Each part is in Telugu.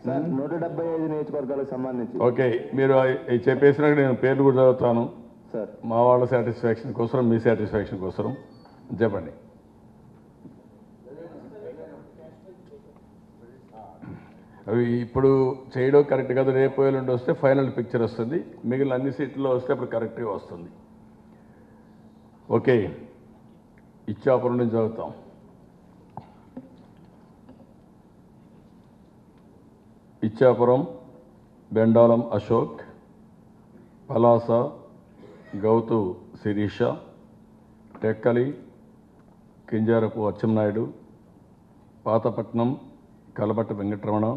సార్ 175 నియోజకవర్గాలకు సంబంధించి ఓకే, మీరు చెప్పేసినాక నేను పేర్లు కూడా చదువుతాను. సార్ మా వాళ్ళ సాటిస్ఫాక్షన్ కోసం, మీ సాటిస్ఫాక్షన్ కోసం చెప్పండి. అవి ఇప్పుడు చేయడం కరెక్ట్ కాదు. రేపు ఎల్లుండి వస్తే ఫైనల్ పిక్చర్ వస్తుంది. మిగిలిన అన్ని సీట్లలో వస్తే అప్పుడు కరెక్ట్గా వస్తుంది. ఓకే, ఇచ్చాపురం నుంచి చదువుతాం. ఇచ్చాపురం బెండాలం అశోక్, పలాస గౌతు శిరీష, టెక్కలి కింజారపు అచ్చెన్నాయుడు, పాతపట్నం కలబట్ట వెంకటరమణ,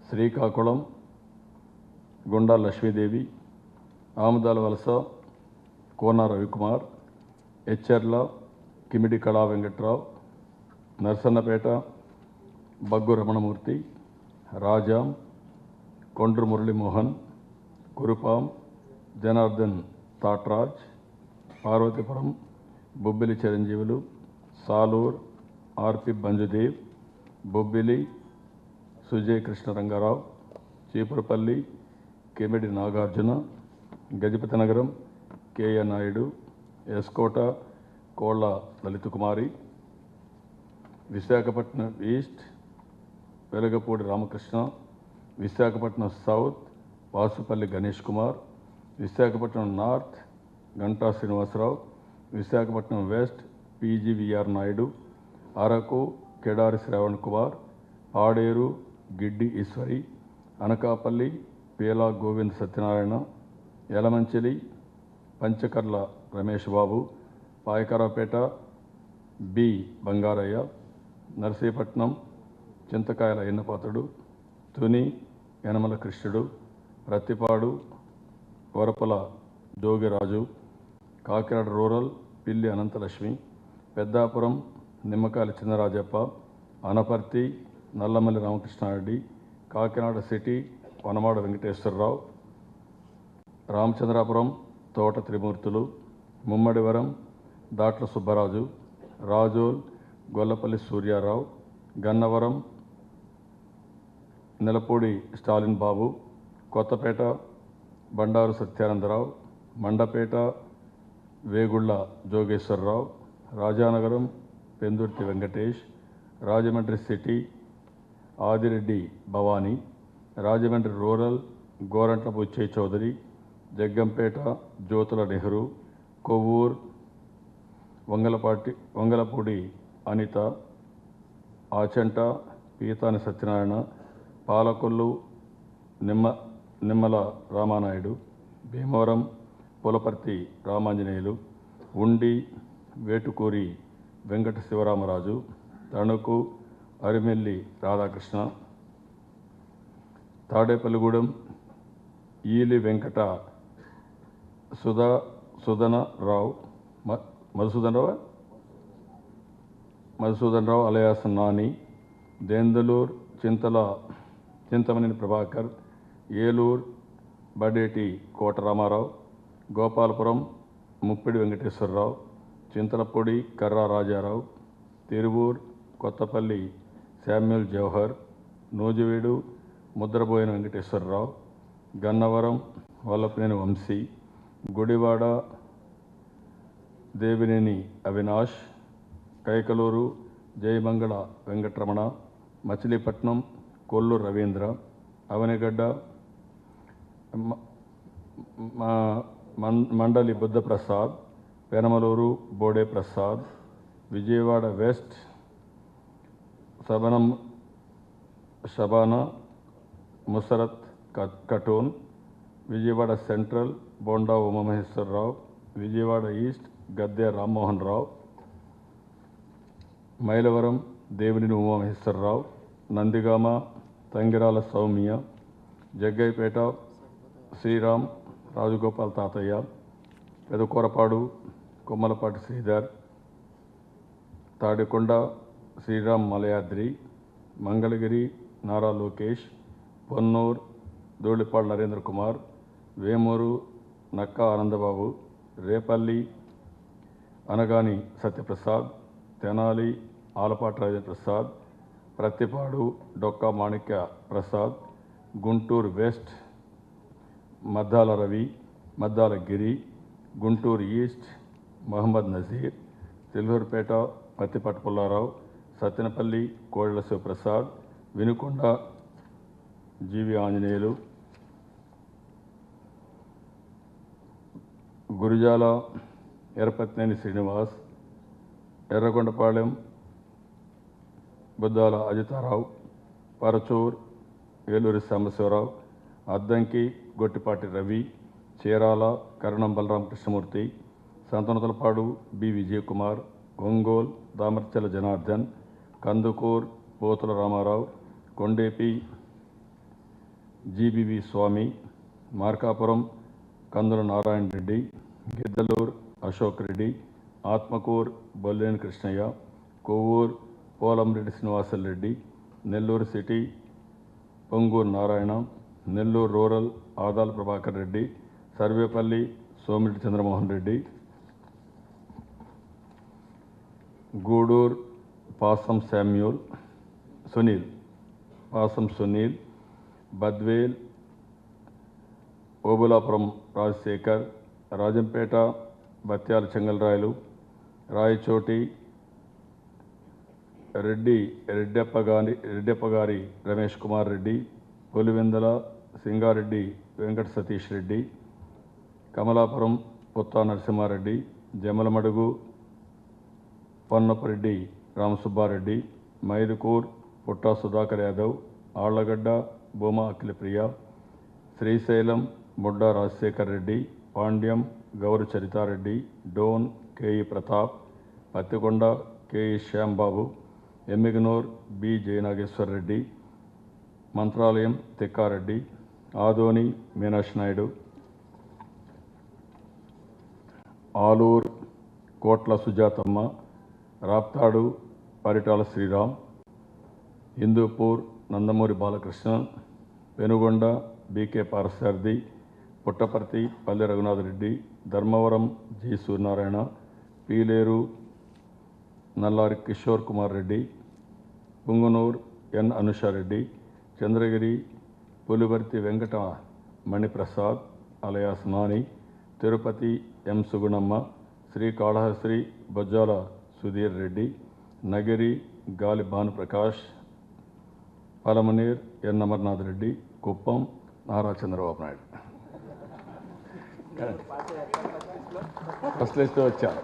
శ్రీకాకుళం గుండా లక్ష్మీదేవి, ఆముదాల వలస కోన Ravikumar, Etcherla Kimidi Kala Venkatrao, Narasannapeta Baggu Ramanamurthy, Rajam Kondru Muralimohan, Kurupam Janardhan Thatraj, Parvathipuram Bobbili Chiranjeevulu, Salur RP Bhanjdeo, Bobbili Sujay Krishna Rangarao, Cheepurupalli Kimidi Nagarjuna, Gajapathi Nagaram KA Naidu, S Kota Kolla Lalitha Kumari, Visakhapatnam East Velagapudi Ramakrishna, Visakhapatnam South Vasupalli Ganesh Kumar, Visakhapatnam North Ganta Srinivasarao, Visakhapatnam West PGVR Naidu, Araku Kidari Sravan Kumar, Paderu Giddi Eswari, Anakapalli Peela Govind Satyanarayana, Yelamanchili Panchakarla Ramesh Babu, Payakaraopeta B Bangarayya, Narsipatnam చింతకాయల ఎన్నపాతుడు, తుని యనమల కృష్ణుడు, ప్రత్తిపాడు వరపల జోగిరాజు, కాకినాడ రూరల్ పిల్లి అనంతలక్ష్మి, పెద్దాపురం నిమ్మకాయల చిన్నరాజప్ప, అనపర్తి నల్లమల్లి రామకృష్ణారెడ్డి, కాకినాడ సిటీ వనమాడ వెంకటేశ్వరరావు, రామచంద్రాపురం తోట త్రిమూర్తులు, ముమ్మడివరం దాట్ల సుబ్బరాజు, రాజోల్ గొల్లపల్లి సూర్యారావు, గన్నవరం నెలపూడి స్టాలిన్ బాబు, కొత్తపేట బండారు సత్యానందరావు, మండపేట వేగుళ్ల జోగేశ్వరరావు, రాజానగరం పెందుర్తి వెంకటేష్, రాజమండ్రి సిటీ ఆదిరెడ్డి భవానీ, రాజమండ్రి రూరల్ గోరంట్ల బుచ్చయ్య చౌదరి, జగ్గంపేట జ్యోతుల నెహ్రూ, కొవ్వూర్ వంగలపూడి అనిత, ఆచంట పీతాని సత్యనారాయణ, పాలకొల్లు నిమ్మల రామానాయుడు, భీమవరం పులపర్తి రామాంజనేయులు, ఉండి Vetukuri Venkata Sivaramaraju, Tanuku Arimilli Radhakrishna, Tadepalligudem Eli Venkata Sudhanarao Madhusudanarao alias Nani, Denduluru Chintamaneni Prabhakar, Eluru Badeti Kota Ramarao, Gopalapuram Muppidi Venkateswararao, Chintalapudi Karra Rajarao, Tiruvuru Kothapalli Samuel Jawahar, Nuzvid Mudraboina Venkateswararao, Gannavaram Vallabhaneni Vamsi, Gudivada Devineni Avinash, Kaikaluru Jayamangala Venkataramana, Machilipatnam Kollu Ravindra, Avanigadda Mandali Buddhaprasad, Penamaluru Bode Prasad, Vijayawada West Shabana Musarrat Khatoon, Vijayawada Central Bonda Umamaheswararao, Vijayawada East Gadde Rammohan Rao, Mylavaram Devineni Umamaheswararao, Nandigama Tangirala Soumya, Jaggayyapeta Sriram Rajagopal తాతయ్య, పెదకూరపాడు కొమ్మలపాటి శ్రీధర్, తాడికొండ శ్రీరామ్ మలయాద్రి, మంగళగిరి నారా లోకేష్, పొన్నూర్ ధూళిపాడు నరేంద్ర కుమార్, వేమూరు నక్కా ఆనందబాబు, రేపల్లి అనగాని సత్యప్రసాద్, తెనాలి ఆలపాటి రాజేంద్ర ప్రసాద్, ప్రత్తిపాడు డొక్కా మాణిక్య ప్రసాద్, గుంటూరు వెస్ట్ మద్దాల రవి, మద్దాల గిరి, గుంటూరు ఈస్ట్ మహమ్మద్ నజీర్, తిల్హూరుపేట పత్తిపట్టు పుల్లారావు, సత్తెనపల్లి కోడెల శివప్రసాద్, వినుకొండ జీవి ఆంజనేయులు, గురుజాల ఎర్రపత్నేని శ్రీనివాస్, ఎర్రగొండపాళెం బుద్దాల అజితారావు, పరచూర్ ఏలూరి సాంబశివరావు, అద్దంకి గొట్టిపాటి రవి, చీరాల కరణం Balarama Krishnamurthy, Santhanuthalapadu B Vijayakumar, Ongole Damacharla Janardhan, Kandukur Pothula Ramarao, Kondapi GBV Swamy, Markapuram Kandula Narayana Reddy, Giddalur Ashok Reddy, Atmakur Bolleni Krishnaiah, Kovur Polamreddy Srinivasareddy, Nellore City Ponguru Narayana, Nellore Rural Adala Prabhakar Reddy, Sarvepalli Somireddy Chandramohan Reddy, Gudur Pasam Samuel Sunil, Badvel Obulapuram Rajasekhar, Rajampet Batyala Chengalrayudu, Rayachoti Reddeppagari Ramesh Kumar Reddy, Pulivendula Singareddy Venkata Satish Reddy, Kamalapuram Putta Narasimhareddy, Jammalamadugu Ponnapureddy Ramasubbareddy, Mydukur Putta Sudhakar Yadav, Allagadda Bhuma Akhilapriya, Srisailam Budda Rajasekhar Reddy, Panyam Gowru Charithareddy, Dhone KE Pratap, Pattikonda KE Shyambabu, Yemmiganur B Jayanageswar Reddy, Mantralayam Tikkareddy, Adoni Meenakshi Naidu, Alur Kotla Sujathamma, Raptadu Paritala Sriram, Hindupur Nandamuri Balakrishna, Penukonda BK Parthasarathy, Puttaparthi Palle Raghunathareddy, Dharmavaram G Suryanarayana, Pileru Nallari Kishore Kumar Reddy, Punganur N Anushareddy, Chandragiri Pulivarthi Venkata Maniprasad alias Nani, Tirupati M Sugunamma, Srikalahasti Bojjala Sudheer Reddy, Nagari Gali Bhanuprakash, Palamaner N Amarnath Reddy, Kuppam Nara Chandrababu Naidu. First లిస్ట్లో వచ్చారు.